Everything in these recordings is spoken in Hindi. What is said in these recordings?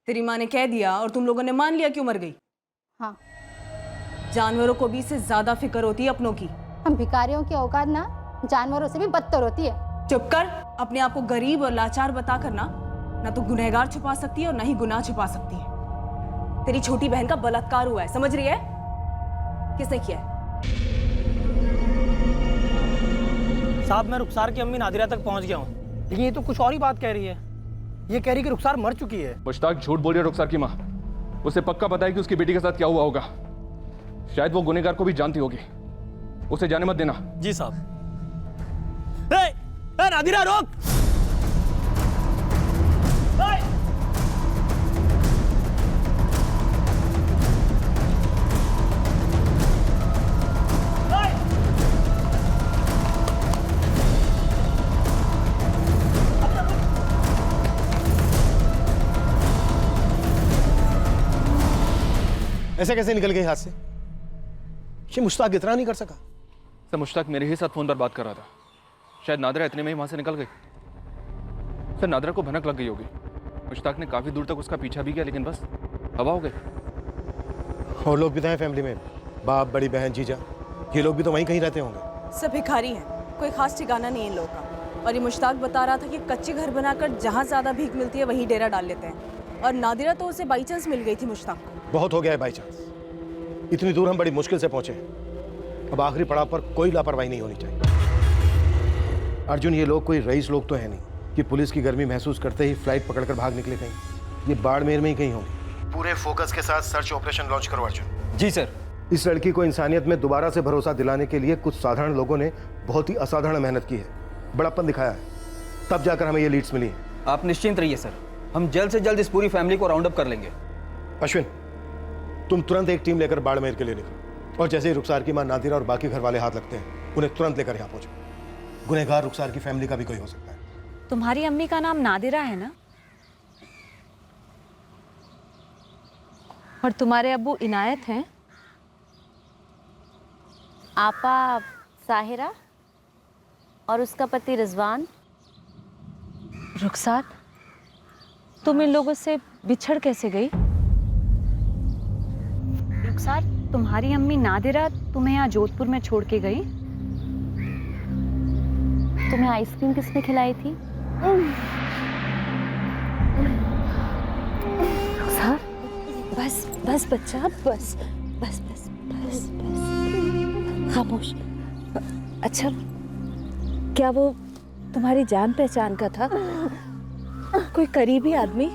तेरी माँ ने कह दिया और तुम लोगों ने मान लिया कि वो मर गई। हाँ, जानवरों को भी इससे ज्यादा फिक्र होती है अपनों की। हम भिखारियों की औकात ना जानवरों से भी बदतर होती है। चुप कर। अपने आप को गरीब और लाचार बताकर ना तो गुनहगार छुपा सकती है और ना ही गुनाह छुपा सकती है। तेरी छोटी बहन का बलात्कार हुआ है, समझ रही है? किसने किया है? साहब, मैं रुखसार की अम्मी नादिरा तक पहुंच गया हूँ, लेकिन ये तो कुछ और ही बात कह रही है। ये कह रही कि रुखसार मर चुकी है। मुश्ताक झूठ बोल रही है रुखसार की माँ। उसे पक्का पता है कि उसकी बेटी के साथ क्या हुआ होगा। शायद वो गुनहगार को भी जानती होगी। उसे जाने मत देना। जी साहब। ए, नादिरा रोक। ऐसे कैसे निकल गई हाथ से? ये मुश्ताक इतना नहीं कर सका। सर, मुश्ताक मेरे ही साथ फोन पर बात कर रहा था। शायद नादिरा इतने में ही वहां से निकल गई। सर, नादिरा को भनक लग गई होगी। मुश्ताक ने काफी दूर तक उसका पीछा भी किया, लेकिन बस हवा हो गई। और लोग भी तो हैं फैमिली में, बाप, बड़ी बहन, जीजा, ये लोग भी तो वहीं कहीं रहते होंगे। सब भिखारी हैं, कोई खास ठिकाना नहीं है इन लोगों का। और ये मुश्ताक बता रहा था कि कच्चे घर बनाकर जहाँ ज्यादा भीख मिलती है वहीं डेरा डाल लेते हैं। और नादिरा तो उसे बाई चांस मिल गई थी मुश्ताक को। बहुत हो गया है बाई चांस। इतनी दूर हम बड़ी मुश्किल से पहुंचे हैं। अब आखिरी पड़ाव पर कोई लापरवाही नहीं होनी चाहिए। अर्जुन, ये लोग कोई रईस लोग तो है नहीं कि पुलिस की गर्मी महसूस करते ही फ्लाइट पकड़कर भाग निकले कहीं। ये बाड़मेर में ही कहीं होंगे। पूरे फोकस के साथ सर्च ऑपरेशन लॉन्च करो अर्जुन। जी सर। इस लड़की को इंसानियत में दोबारा से भरोसा दिलाने के लिए कुछ साधारण लोगों ने बहुत ही असाधारण मेहनत की है, बड़प्पन दिखाया है, तब जाकर हमें ये लीड्स मिली है। आप निश्चिंत रहिए सर, हम जल्द से जल्द इस पूरी फैमिली को राउंड अप कर लेंगे। अश्विन, तुम तुरंत एक टीम लेकर बाड़मेर के लिए निकलो और जैसे ही रुखसार की मां नादिरा और बाकी घर वाले हाथ लगते हैं, उन्हें तुरंत लेकर यहाँ पहुंचो। गुनहगार रुखसार की फैमिली का भी कोई हो सकता है। तुम्हारी अम्मी का नाम नादिरा है ना? और तुम्हारे अब्बू इनायत हैं? आपा साहिरा और उसका पति रिजवान। रुखसार, तुम इन लोगों से बिछड़ कैसे गई? रुखसार, तुम्हारी अम्मी नादिरा तुम्हें यहाँ जोधपुर में छोड़ के गई? तुम्हें आइसक्रीम किसने खिलाई थी? रुखसार, बस बस बच्चा, बस बस बस बस बस, खामोश। अच्छा, क्या वो तुम्हारी जान पहचान का था? कोई करीबी आदमी?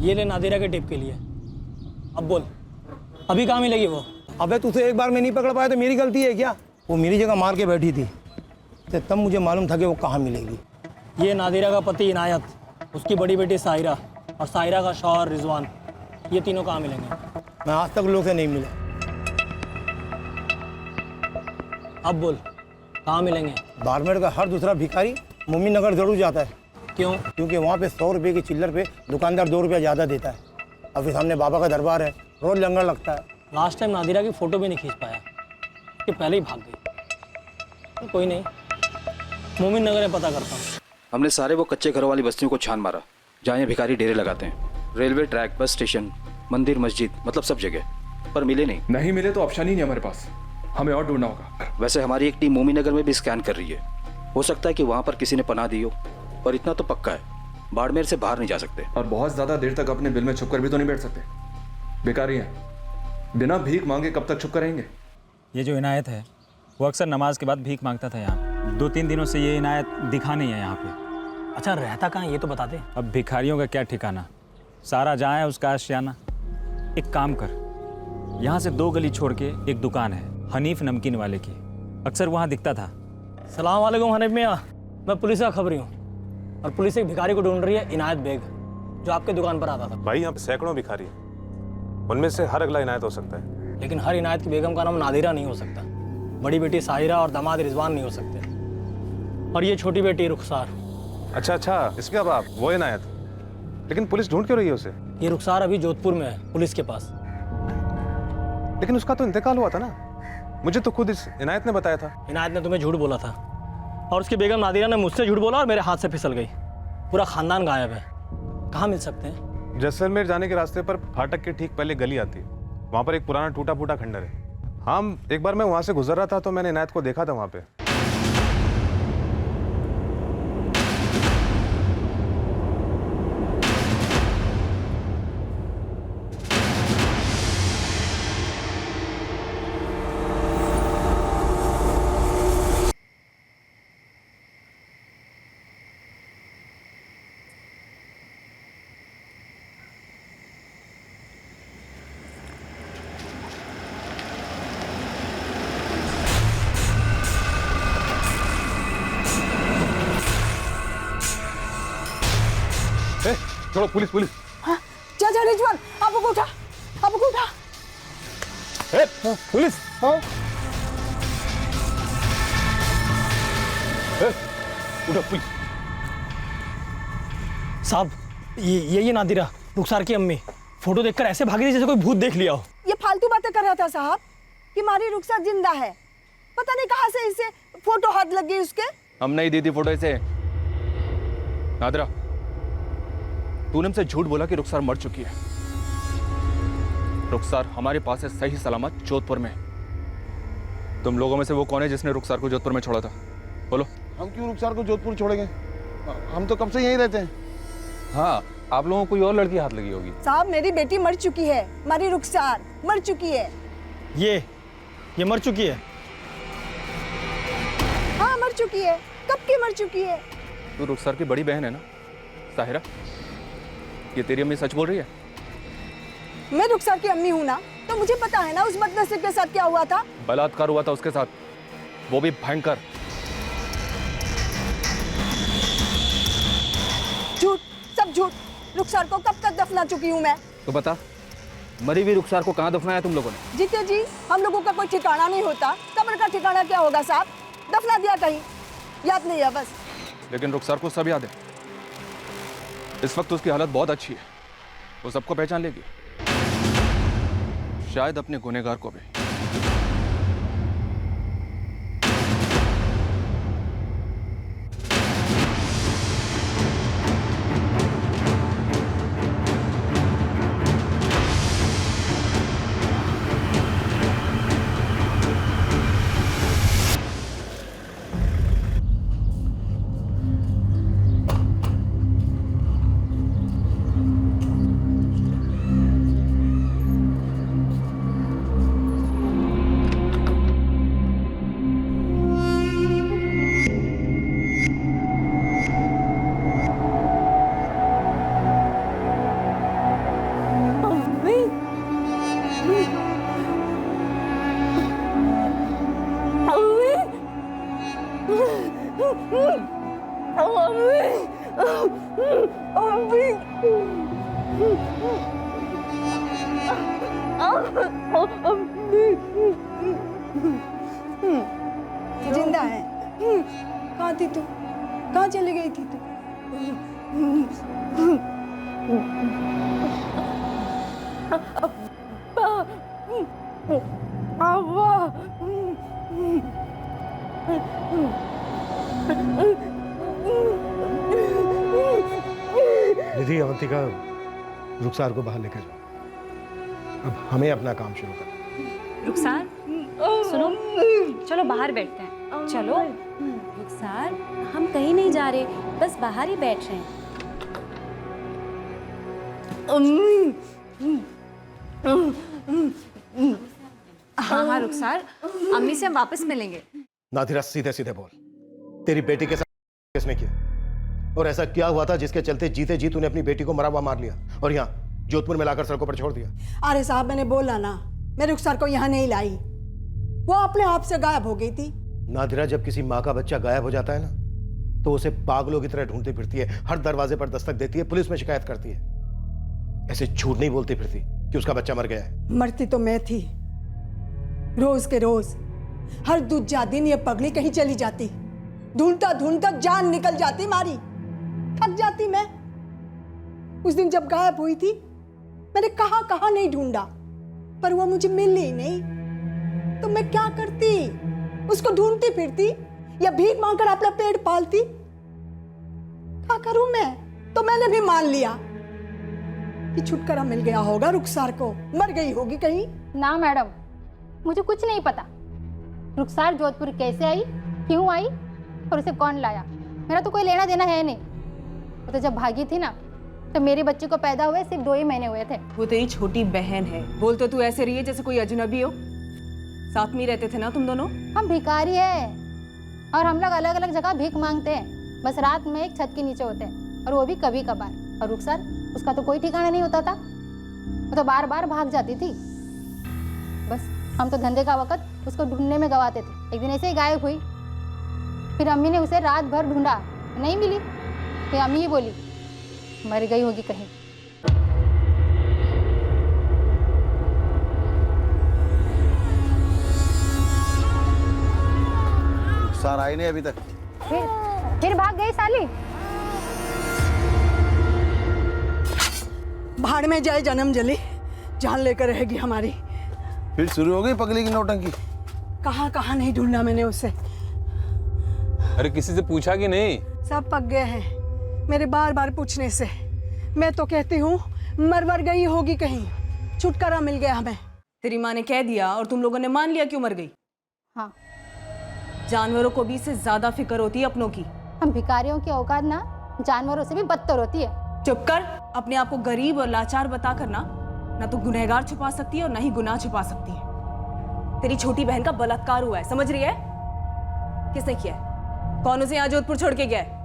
ये ले नादिरा के टिप के लिए। अब बोल, अभी कहाँ मिलेगी वो? अबे तुझे एक बार में नहीं पकड़ पाया तो मेरी गलती है क्या? वो मेरी जगह मार के बैठी थी, तो तब मुझे मालूम था कि वो कहाँ मिलेगी। ये नादिरा का पति इनायत, उसकी बड़ी बेटी साहिरा और साहिरा का शौहर रिजवान, ये तीनों कहाँ मिलेंगे? मैं आज तक लोग से नहीं मिला। अब बोल, कहाँ मिलेंगे? बाड़मेर का हर दूसरा भिखारी मोमिन नगर जरूर जाता है। क्यों? क्योंकि वहाँ पे 100 रुपये की चिल्लर पे दुकानदार 2 रुपया ज़्यादा देता है। अभी सामने बाबा का दरबार है, रोज लंगर लगता है। लास्ट टाइम नादिरा की फ़ोटो भी नहीं खींच पाया कि पहले ही भाग गई। कोई नहीं, मोमिन नगर में पता करता हूँ। हमने सारे वो कच्चे घरों वाली बस्तियों को छान मारा जहाँ ये भिखारी डेरे लगाते हैं। रेलवे ट्रैक, बस स्टेशन, मंदिर, मस्जिद, मतलब सब जगह, पर मिले नहीं। नहीं मिले तो ऑप्शन ही नहीं हमारे पास, हमें और ढूंढना होगा। वैसे हमारी एक टीम मोमिन नगर में भी स्कैन कर रही है। हो सकता है कि वहाँ पर किसी ने पनाह दी हो, पर इतना तो पक्का है, बाड़मेर से बाहर नहीं जा सकते। और बहुत ज्यादा देर तक अपने बिल में छुप कर भी तो नहीं बैठ सकते। बेकारी हैं, बिना भीख मांगे कब तक छुप कर रहेंगे? ये जो इनायत है वो अक्सर नमाज के बाद भीख मांगता था यहाँ। 2-3 दिनों से ये इनायत दिखा नहीं है यहाँ पे। अच्छा, रहता कहाँ ये तो बता दे। अब भिखारियों का क्या ठिकाना, सारा जहाँ है उसका आशियाना। एक काम कर, यहाँ से 2 गली छोड़ के एक दुकान है हनीफ नमकीन वाले की, अक्सर वहाँ दिखता था। सलाम वालेकुम हनीफ मियाँ, मैं पुलिस का खबरी हूँ और पुलिस एक भिखारी को ढूंढ रही है, इनायत बेग। जो आपके दुकान पर आता था। भाई यहाँ पे सैकड़ों भिखारी हैं, उनमें से हर अगला इनायत हो सकता है। लेकिन हर इनायत की बेगम का नाम नादिरा नहीं हो सकता, बड़ी बेटी साहिरा और दामाद रिजवान नहीं हो सकते, और ये छोटी बेटी रुखसार। अच्छा, इसका बाप वो इनायत, लेकिन पुलिस ढूंढ क्यों रही है उसे? ये रुखसार अभी जोधपुर में है, पुलिस के पास। लेकिन उसका तो इंतकाल हुआ था ना, मुझे तो खुद इस इनायत ने बताया था। इनायत ने तुम्हें झूठ बोला था, और उसकी बेगम नादिरा ने मुझसे झूठ बोला और मेरे हाथ से फिसल गई। पूरा खानदान गायब है, कहाँ मिल सकते हैं? जैसलमेर जाने के रास्ते पर फाटक के ठीक पहले गली आती है, वहाँ पर एक पुराना टूटा फूटा खंडर है। हाँ, एक बार मैं वहाँ से गुजर रहा था तो मैंने इनायत को देखा था वहाँ पे। छोड़ो, पुलिस। हाँ, जा रिजवान, आपको उठा। पुलिस। उठो पुलिस। साहब, ये नादिरा, रुखसार की अम्मी, फोटो देखकर ऐसे भागी थी जैसे कोई भूत देख लिया हो। ये फालतू बातें कर रहा था साहब कि हमारी रुखसार जिंदा है। पता नहीं कहाँ से इसे फोटो हाथ लग गई उसके। हम नहीं दी थी फोटो इसे। नादिरा, तूने हमसे झूठ बोला कि रुखसार मर चुकी है। रुखसार हमारे पास है सही सलामत जोधपुर में। तुम लोगों में से वो कौन है जिसने रुखसार को जोधपुर में छोड़ा था? बोलो। हम क्यों रुखसार को जोधपुर छोड़ेंगे? हम तो कब से यहीं रहते हैं। हाँ, आप लोगों को कोई और लड़की हाथ लगी होगी। साहब, मेरी बेटी मर चुकी है, हमारी रुखसार मर चुकी है। ये मर चुकी है? हाँ, मर चुकी है। कब की मर चुकी है? तू रुखसार की बड़ी बहन है ना साहिरा? ये तेरी अम्मी सच बोल रही है? मैं रुखसार की अम्मी हूँ ना, तो मुझे पता है ना उस बदनसीब के साथ क्या हुआ था। बलात्कार हुआ था उसके साथ, वो भी भयंकर। झूठ, सब झूठ। रुखसार को कब तक दफना चुकी हूँ मैं। तो बता, मरी हुई रुखसार को कहाँ दफनाया तुम लोगों ने? जीते जी, हम लोगों का कोई ठिकाना नहीं होता। कब्र का ठिकाना क्या होगा साहब? दफना दिया कहीं, याद नहीं है बस। लेकिन रुखसार को सब याद है। इस वक्त उसकी हालत बहुत अच्छी है, वो सबको पहचान लेगी, शायद अपने गुनहगार को भी। जिंदा है। कहाँ थी तू? कहाँ चली गई थी तू? निधि, अवंतिका, रुखसार को बाहर लेकर जाओ। अब हमें अपना काम शुरू करना। रुखसार, सुनो, चलो बाहर बैठते हैं। चलो रुखसार, हम कहीं नहीं जा रहे, बस बाहर ही बैठ रहे हैं। हाँ रुखसार, अम्मी से हम वापस मिलेंगे। नादिरा, सीधे सीधे बोल, तेरी बेटी के साथ किसने किया? और ऐसा क्या हुआ था जिसके चलते जीते जी तूने अपनी बेटी को मरा हुआ मार लिया और यहाँ जोधपुर में लाकर सड़कों पर छोड़ दिया? अरे साहब, मैंने बोला ना, मैं रुखसार को यहाँ नहीं लाई, वो अपने आप से गायब हो गई थी। नादिरा, जब किसी माँ का बच्चा गायब हो जाता है ना, तो उसे पागलों की तरह ढूंढती फिरती है, हर दरवाजे पर दस्तक देती है, पुलिस में शिकायत करती है। ऐसे झूठ नहीं बोलती फिरती कि उसका बच्चा मर गया है। मरती तो मैं थी, रोज के रोज हर दूसरा दिन ये पगली कहीं चली जाती, ढूंढता ढूंढता जान निकल जाती मारी, थक जाती मैं। उस दिन जब गायब हुई थी मैंने कहां कहां नहीं ढूंढा, पर वो मुझे मिली नहीं। तो मैं क्या करती? उसको ढूंढती फिरती या भीख मांगकर अपना पेट पालती? क्या करूं मैं? तो मैंने भी मान लिया कि छुटकारा मिल गया होगा रुखसार को, मर गई होगी कहीं। ना मैडम, मुझे कुछ नहीं पता रुखसार जोधपुर कैसे आई, क्यों आई और उसे कौन लाया। मेरा तो कोई लेना देना है नहीं। वो तो जब भागी थी ना, तो मेरे बच्चे को पैदा हुए सिर्फ 2 ही महीने हुए थे। वो तेरी छोटी बहन है। बोल तो तू ऐसे रही है जैसे कोई अजनबी हो। साथ में ही रहते थे ना तुम दोनों? हम भिखारी है और हम लोग अलग अलग जगह भीख मांगते हैं। बस रात में एक छत के नीचे होते हैं, और वो भी कभी कभार। और रुखसार, उसका तो कोई ठिकाना नहीं होता था। वो तो बार बार भाग जाती थी। बस हम तो धंधे का वक्त उसको ढूंढने में गवाते थे। एक दिन ऐसे ही गायब हुई। फिर अम्मी ने उसे रात भर ढूंढा, नहीं मिली। फिर अम्मी ही बोली मर गई होगी कहीं। सारा आई नहीं अभी तक। फिर भाग गई साली। भाड़ में जाए जन्म जली, जान लेकर रहेगी हमारी। फिर शुरू हो गई पगली की नौटंकी। कहां कहां नहीं ढूंढा मैंने उसे। अरे किसी से पूछा कि नहीं? सब पक गए हैं मेरे बार बार पूछने से। मैं तो कहती हूँ मर गई होगी कहीं, छुटकारा मिल गया हमें। तेरी माँ ने कह दिया और तुम लोगों ने मान लिया क्यों मर गई? हाँ, जानवरों को भी इससे ज्यादा फिक्र होती है अपनों की। हम भिखारियों की औकात ना जानवरों से भी बदतर होती है। चुप कर। अपने आप को गरीब और लाचार बता कर ना तो गुनहगार छुपा सकती है और ना ही गुनाह छुपा सकती है। तेरी छोटी बहन का बलात्कार हुआ है, समझ रही है? किसने किया है? कौन उसे यहाँ जोधपुर छोड़ के गया है?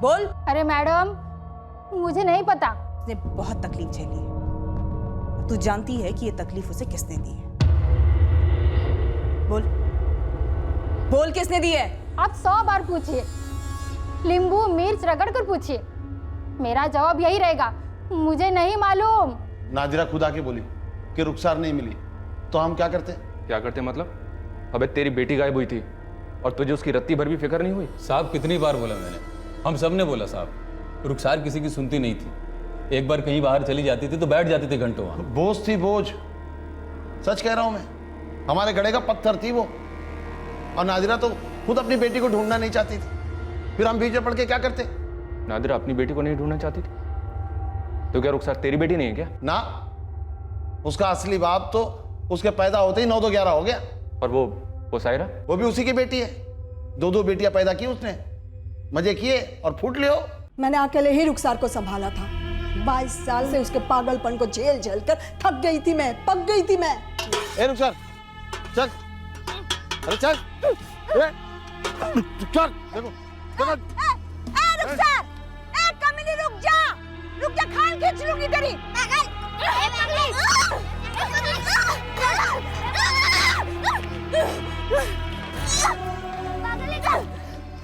बोल। अरे मैडम, मुझे नहीं पता। उसने बहुत तकलीफ झेली है। तू जानती है कि ये तकलीफ उसे किसने दी है? बोल किसने दी है? आप 100 बार पूछिए, नींबू मिर्च रगड़ कर पूछिए, मेरा जवाब यही रहेगा, मुझे नहीं मालूम। नादिरा खुद आके बोली कि रुखसार नहीं मिली, तो हम क्या करते? क्या करते मतलब? अबे तेरी बेटी गायब हुई थी और तुझे उसकी रत्ती भर भी फिक्र नहीं हुई? साहब कितनी बार बोला मैंने, हम सब ने बोला साहब, रुखसार किसी की सुनती नहीं थी। एक बार कहीं बाहर चली जाती थी तो बैठ जाती थी घंटों वहां। बोझ थी बोझ, सच कह रहा हूं मैं। हमारे गड़े का पत्थर थी वो। और नादिरा तो खुद अपनी बेटी को ढूंढना नहीं चाहती थी। फिर हम बीच में पड़ के क्या करते? नादिरा अपनी बेटी को नहीं ढूंढना चाहती थी तो क्या रुखसार तेरी बेटी नहीं है क्या? ना, उसका असली बाप तो उसके पैदा होते ही 9-11 हो गया। और वो सायरा? वो भी उसी की बेटी है। 2 बेटियां पैदा की उसने, मजे किए और फूट लियो। मैंने अकेले ही रुखसार को संभाला था। 22 साल से उसके पागलपन को झेल कर थक गई थी मैं, पक गई थी मैं। ए रुखसार, चल, अरे चल, चल, देखो, रुखसार, कमीनी रुक जा, खान खींच लूंगी तेरी।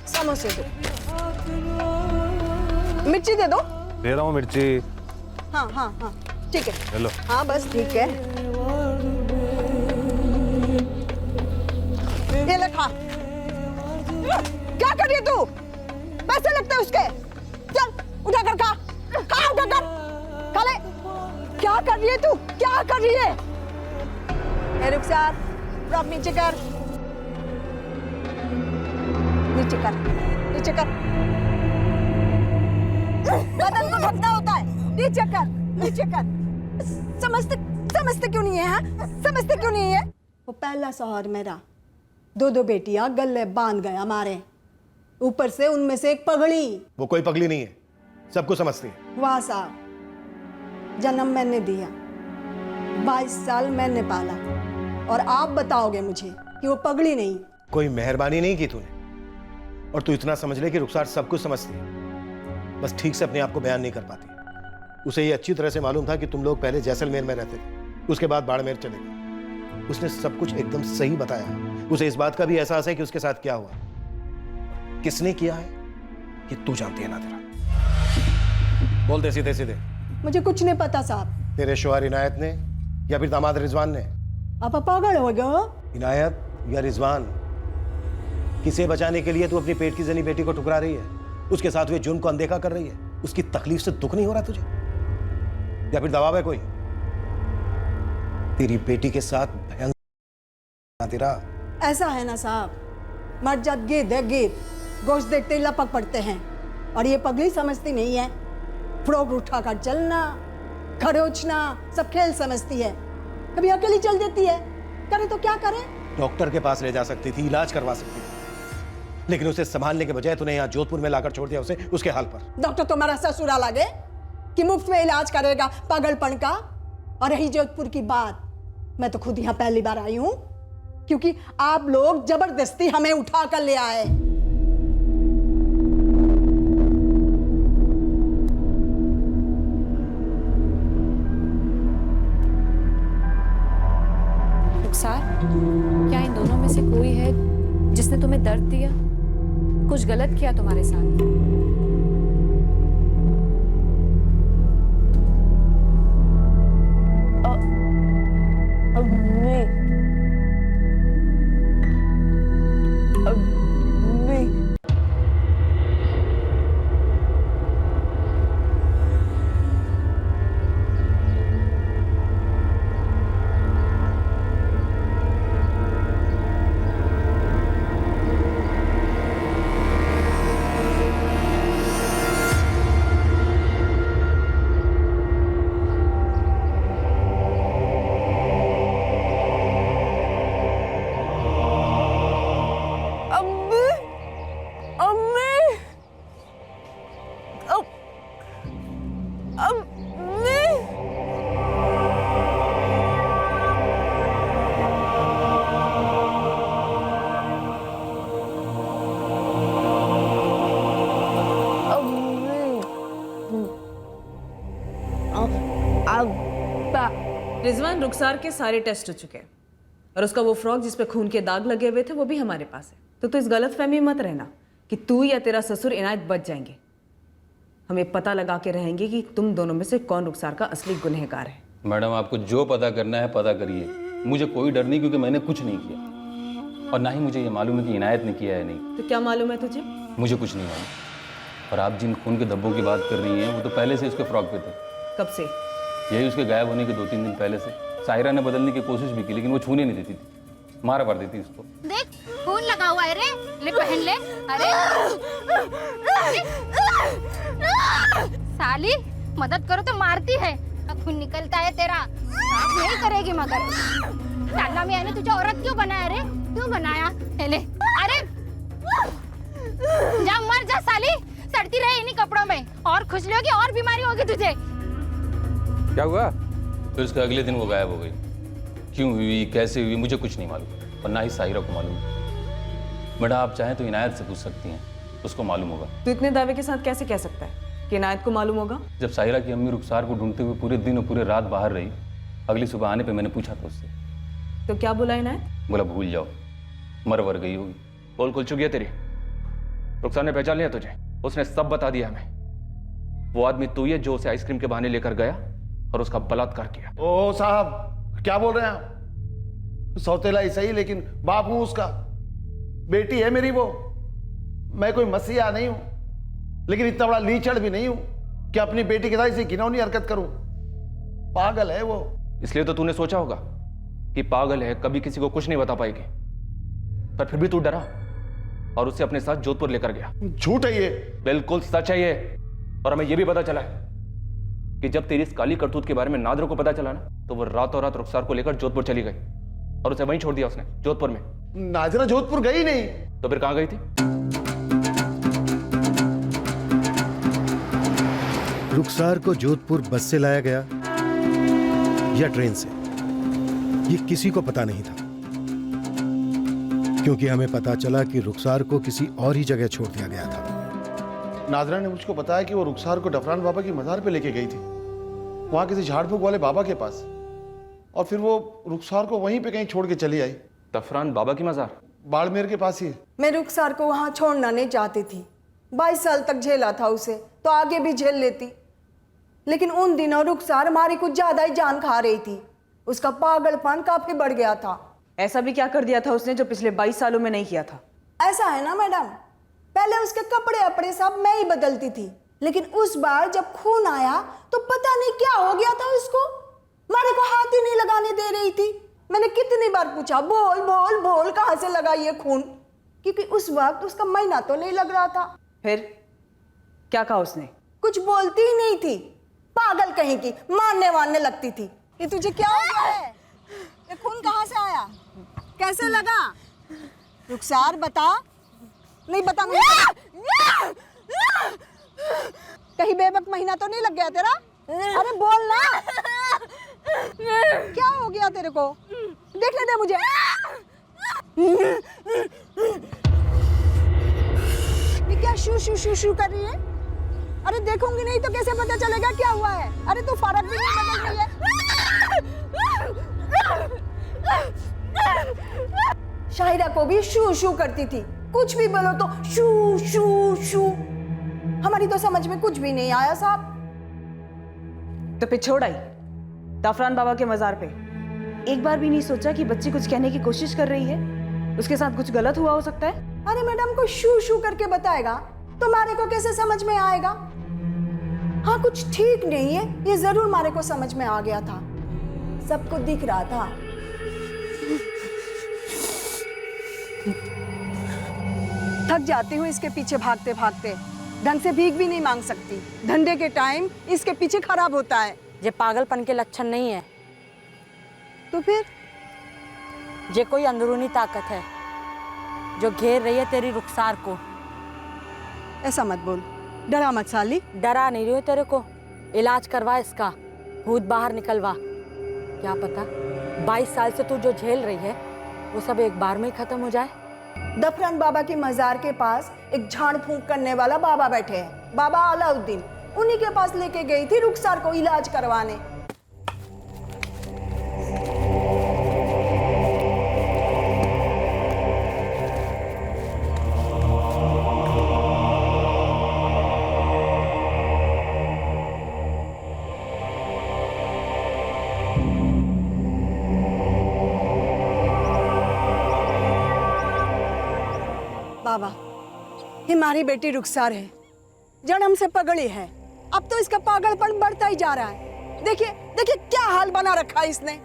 समोसे दो, मिर्ची दे दो। दे रहा हूँ मिर्ची। हाँ हाँ हाँ ठीक है। हेलो। हाँ बस ठीक है। ये ले खा। क्या कर रही है तू? पैसे लगते हैं उसके। चल उठा कर खा, खा उठा कर, खा ले। क्या कर रही है तू? क्या कर रही है? ए रुखसार, रॉक नीचे कर, नीचे कर, नीचे कर। बदन को ढकना होता है। नीचे कर, नीचे कर। समझते क्यों नहीं है? हाँ, समझते क्यों नहीं है? वो पहला शौहर मेरा 2 बेटियां गले बांध गया मारे, ऊपर से उनमें से एक पगड़ी। वो कोई पगली नहीं है, सब कुछ समझती है। वाह साहब, जन्म मैंने दिया, 22 साल मैंने पाला, और आप बताओगे मुझे कि वो पगड़ी नहीं? कोई मेहरबानी नहीं की तूने, और तू इतना समझ ले कि रुखसार सब कुछ समझती है, बस ठीक से अपने आप को बयान नहीं कर पाती। उसे ये अच्छी तरह से मालूम था कि तुम लोग पहले जैसलमेर में रहते थे, उसके बाद बाड़मेर चले गए। उसने सब कुछ एकदम सही बताया। उसे इस बात का भी एहसास है कि उसके साथ क्या हुआ, किसने किया है, ये तू जानती है नादिरा। बोलते सीधे सीधे। मुझे कुछ नहीं पता साहब। तेरे शोहर इनायत ने या फिर दामाद रिजवान ने? आप पागल हो गए हो? इनायत या रिजवान, किसे बचाने के लिए तू अपनी पेट की जनी बेटी को ठुकरा रही है? उसके साथ हुए जुर्म को अनदेखा कर रही है? उसकी तकलीफ से दुख नहीं हो रहा तुझे? या फिर दबाव है कोई? तेरी बेटी के साथ भयंकर तेरा। ऐसा है ना साहब, मर जात गिद्ध है गिद्ध, गोश्त देखते ही लपक पड़ते हैं। और ये पगली समझती नहीं है, फ्रॉक उठाकर चलना, खरोचना सब खेल समझती है। कभी अकेली चल देती है, करे तो क्या करे? डॉक्टर के पास ले जा सकती थी, इलाज करवा सकती थी, लेकिन उसे संभालने के बजाय तूने यहाँ जोधपुर में लाकर छोड़ दिया उसे उसके हाल पर। डॉक्टर तुम्हारा ससुरा लगे कि मुफ्त में इलाज करेगा पागलपन का। और रही जोधपुर की बात, मैं तो खुद यहाँ पहली बार आई हूँ, क्योंकि आप लोग जबरदस्ती हमें उठा कर ले आए। रुखसार, क्या इन दोनों में से कोई है जिसने तुम्हें दर्द दिया, कुछ गलत किया तुम्हारे साथ? रिजवान, रुखसार के सारे टेस्ट हो चुके हैं और उसका वो फ्रॉक जिस पे खून के दाग लगे हुए थे वो भी हमारे पास है। तो तू इस गलतफहमी में मत रहना कि तू या तेरा ससुर इनायत बच जाएंगे। हम ये पता लगा के रहेंगे कि तुम दोनों में से कौन रुखसार का असली गुनहगार है। मैडम, आपको जो पता करना है पता करिए, मुझे कोई डर नहीं, क्योंकि मैंने कुछ नहीं किया और ना ही मुझे ये मालूम है कि इनायत ने किया है नहीं। तो क्या मालूम है तुझे? मुझे कुछ नहीं मालूम। और आप जिन खून के धब्बों की बात कर रही हैं वो तो पहले से उसके फ्रॉक पे थे। कब से? यही उसके गायब होने के 2-3 दिन पहले से। साहिरा ने बदलने की कोशिश भी की, लेकिन वो छूने नहीं देती थी, मारा कर देती उसको। देख खून लगा हुआ है रे, ले पहन ले। अरे साली, मदद करो तो मारती है, खून निकलता है तेरा, साफ नहीं करेगी मगर। अल्लाह मियां ने तुझे औरत क्यों बनाया रे? क्यों बनाया? ले अरे जा मर जा साली, सड़ती रहे इन्हीं कपड़ों में, और खुजली होगी और बीमारी होगी तुझे। क्या हुआ? फिर उसके अगले दिन वो गायब हो गई। क्यों हुई, कैसे हुई, मुझे कुछ नहीं मालूम और ना ही साहिरा को मालूम। बेटा, आप चाहें तो इनायत से पूछ सकती हैं, उसको मालूम होगा। तू इतने दावे के साथ कैसे कह सकता है कि इनायत को मालूम होगा? जब साहिरा की अम्मी रुखसार को ढूंढते हुए पूरे दिन और पूरे रात बाहर रही, अगली सुबह आने पे मैंने पूछा था उससे। तो क्या बोला इनायत? बोला भूल जाओ, मर वर गई होगी। पोल खुल चुकी है तेरी। रुखसार ने पहचान लिया तुझे, उसने सब बता दिया हमें। वो आदमी तू ही है जो उसे आइसक्रीम के बहाने लेकर गया और उसका बलात्कार किया। ओ साहब, क्या बोल रहे हैं आप? सौतेला ही सही, लेकिन बाप हूं उसका, बेटी है मेरी वो। मैं कोई मसीहा नहीं हूं, लेकिन इतना बड़ा लीचड़ भी नहीं हूं कि अपनी बेटी के साथ इसे घिनौनी हरकत करूं। पागल है वो। इसलिए तो तूने सोचा होगा कि पागल है, कभी किसी को कुछ नहीं बता पाएगी, पर फिर भी तू डरा और उसे अपने साथ जोधपुर लेकर गया। झूठ है ये। बिल्कुल सच है ये। और हमें यह भी पता चला है कि जब तेरी इस काली करतूत के बारे में नादर को पता चला ना, तो वो रातों रात रुखसार को लेकर जोधपुर चली गई और उसे वहीं छोड़ दिया उसने, जोधपुर में। नादिरा जोधपुर गई नहीं। तो फिर कहां गई थी? रुखसार को जोधपुर बस से लाया गया या ट्रेन से, ये किसी को पता नहीं था, क्योंकि हमें पता चला कि रुखसार को किसी और ही जगह छोड़ दिया गया था। नादरा ने मुझको बताया कि वो रुखसार को डफरान बाबा की मज़ार पे लेके गई थी, वहां किसी झाड़ फूक वाले बाबा के पास, और फिर वो रुखसार को वहीं पे कहीं छोड़ के चली आई। डफरान बाबा की मज़ार? बाड़मेर के पास ही। मैं रुखसार को वहां छोड़ना नहीं चाहती थी। 22 साल तक झेला था उसे, तो आगे भी झेल लेती, लेकिन उन दिनों रुखसार हमारी कुछ ज्यादा ही जान खा रही थी। उसका पागलपन काफी बढ़ गया था। ऐसा भी क्या कर दिया था उसने जो पिछले 22 सालों में नहीं किया था? ऐसा है ना मैडम, पहले उसके कपड़े अपड़े सब मैं ही बदलती थी, लेकिन उस बार जब खून आया तो पता नहीं क्या हो गया था उसको, मारे को हाथ ही नहीं लगाने दे रही थी। मैंने कितनी बार पूछा, बोल बोल बोल कहाँ से लगा ये खून, क्योंकि उस वक्त उसका महीना तो नहीं लग रहा था। फिर क्या कहा उसने? कुछ बोलती ही नहीं थी, पागल कहीं की, मारने वारने लगती थी। ये तुझे क्या हो गया है? ये खून कहाँ से आया, कैसे लगा? रुखसार बता। नहीं बता कहीं बेवक महीना तो नहीं लग गया तेरा? अरे बोल ना, क्या हो गया तेरे को? देखने दे मुझे। ये क्या शू शू शू शू कर रही है? अरे देखूंगी नहीं तो कैसे पता चलेगा क्या हुआ है? अरे तू फर्क भी नहीं बदल रही है। शाहिरा को भी शू शू करती थी, कुछ भी बोलो तो शू शू शू। हमारी तो समझ में कुछ भी नहीं आया साहब। तो फिर छोड़ आई जाफरान बाबा के मजार पे। एक बार भी नहीं सोचा कि बच्ची कुछ कहने की कोशिश कर रही है, उसके साथ कुछ गलत हुआ हो सकता है? अरे मैडम को शू शू करके बताएगा तो मारे को कैसे समझ में आएगा? हाँ कुछ ठीक नहीं है, ये जरूर मारे को समझ में आ गया था, सबको दिख रहा था। थक जाती हूँ इसके पीछे भागते भागते, ढंग से भीख भी नहीं मांग सकती। धंधे के टाइम इसके पीछे खराब होता है। ये पागलपन के लक्षण नहीं है, तो फिर ये कोई अंदरूनी ताकत है जो घेर रही है तेरी रुखसार को। ऐसा मत बोल, डरा मत साली। डरा नहीं रही हो तेरे को, इलाज करवा इसका, भूत बाहर निकलवा। क्या पता 22 साल से तू जो झेल रही है वो सब एक बार में ही खत्म हो जाए। दफरान बाबा की मजार के पास एक झाड़ फूंक करने वाला बाबा बैठे हैं, बाबा अलाउद्दीन। उन्हीं के पास लेके गई थी रुखसार को इलाज करवाने। बाबा, ये हमारी बेटी रुखसार है, जन्म से पगड़ी है, अब तो इसका पागलपन बढ़ता ही जा रहा है। देखिए देखिए क्या हाल बना रखा है इसने।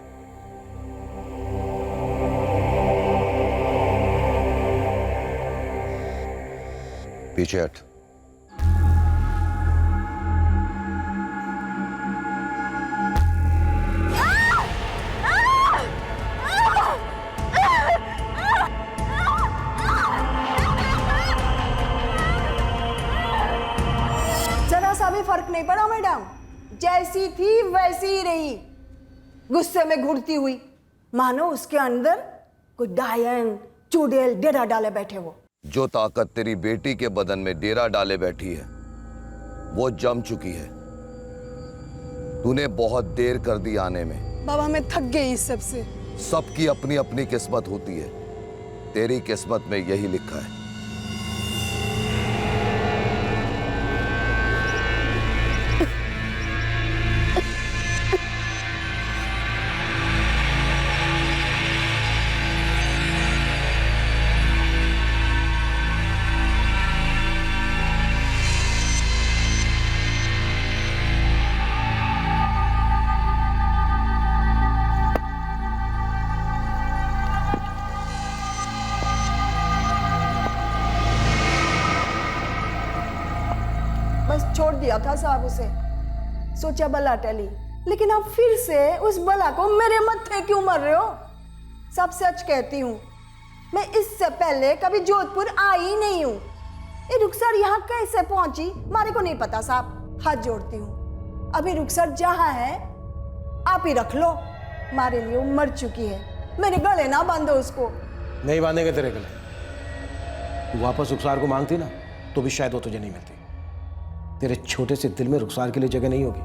पीछे हट। जरा सा भी फर्क नहीं पड़ा मैडम, जैसी थी वैसी ही रही, गुस्से में घुरती हुई, मानो उसके अंदर कोई डायन चुड़ैल डेरा डाले बैठे। वो जो ताकत तेरी बेटी के बदन में डेरा डाले बैठी है वो जम चुकी है। तूने बहुत देर कर दी आने में। बाबा मैं थक गई इस सब से। सबकी अपनी अपनी किस्मत होती है, तेरी किस्मत में यही लिखा है। बस छोड़ दिया था साहब उसे, सोचा बला टली, लेकिन अब फिर से उस बला को मेरे मत्थे क्यों मर रहे हो? सब सच कहती हूँ, मैं इससे पहले कभी जोधपुर आई नहीं हूँ। ये रुखसर यहाँ कैसे पहुंची मारे को नहीं पता साहब, हाथ जोड़ती हूँ। अभी रुखसर जहाँ है आप ही रख लो, मारे लिए वो मर चुकी है, मेरे गले ना बांधो उसको। नहीं बांधेंगे तेरे गले। तू वापस रुखसार को मांगती ना तो भी शायद वो तुझे नहीं मिलती। तेरे छोटे से दिल में रुखसार के लिए जगह नहीं होगी,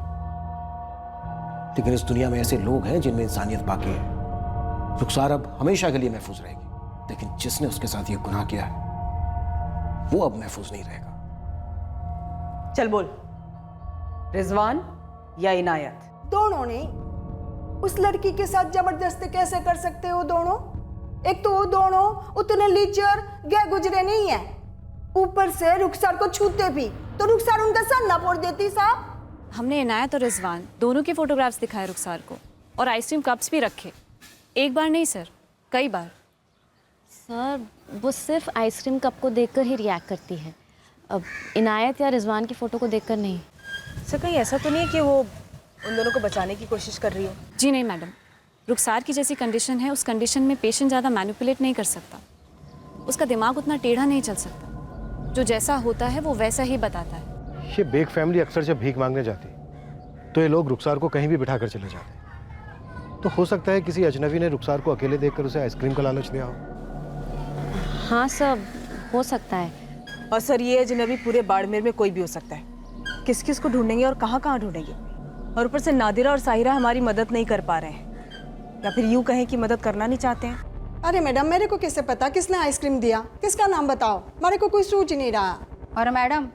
लेकिन इस दुनिया में ऐसे लोग हैं जिनमें इंसानियत बाकी है। रुखसार अब हमेशा के लिए महफूज रहेगी, लेकिन जिसने उसके साथ ये गुनाह किया है वो अब महफूज नहीं रहेगा। चल बोल, रिजवान या इनायत? दोनों ने। उस लड़की के साथ जबरदस्ती कैसे कर सकते हो दोनों? एक तो वो दोनों उतने लीचर गए गुजरे नहीं है, ऊपर से रुखसार को छूते भी तो रुखसार उनका सर ना फोड़ देती साहब। हमने इनायत और रिजवान दोनों के फोटोग्राफ्स दिखाए रुखसार को, और आइसक्रीम कप्स भी रखे। एक बार नहीं सर, कई बार। सर वो सिर्फ आइसक्रीम कप को देखकर ही रिएक्ट करती है, अब इनायत या रिजवान की फ़ोटो को देखकर नहीं। सर कहीं ऐसा तो नहीं है कि वो उन दोनों को बचाने की कोशिश कर रही हो? जी नहीं मैडम, रुखसार की जैसी कंडीशन है, उस कंडीशन में पेशेंट ज़्यादा मैनिपुलेट नहीं कर सकता, उसका दिमाग उतना टेढ़ा नहीं चल सकता, जो जैसा होता है वो वैसा ही बताता है। ये बेग फैमिली अक्सर जब भीख मांगने जाती तो ये लोग रुखसार को कहीं भी बिठा कर चले जाते, तो हो सकता है किसी अजनबी ने रुखसार को अकेले देखकर उसे आइसक्रीम का लालच दिया हो। हाँ सर, हो सकता है। और सर ये अजनबी पूरे बाड़मेर में कोई भी हो सकता है, किस किस को ढूंढेंगे और कहाँ कहाँ ढूंढेंगे? और ऊपर से नादिरा और साहिरा हमारी मदद नहीं कर पा रहे हैं, या फिर यूँ कहें कि मदद करना नहीं चाहते हैं। अरे मैडम, मेरे को कैसे पता किसने आइसक्रीम दिया? किसका नाम बताओ, मेरे को कोई सूझ नहीं रहा। और मैडम,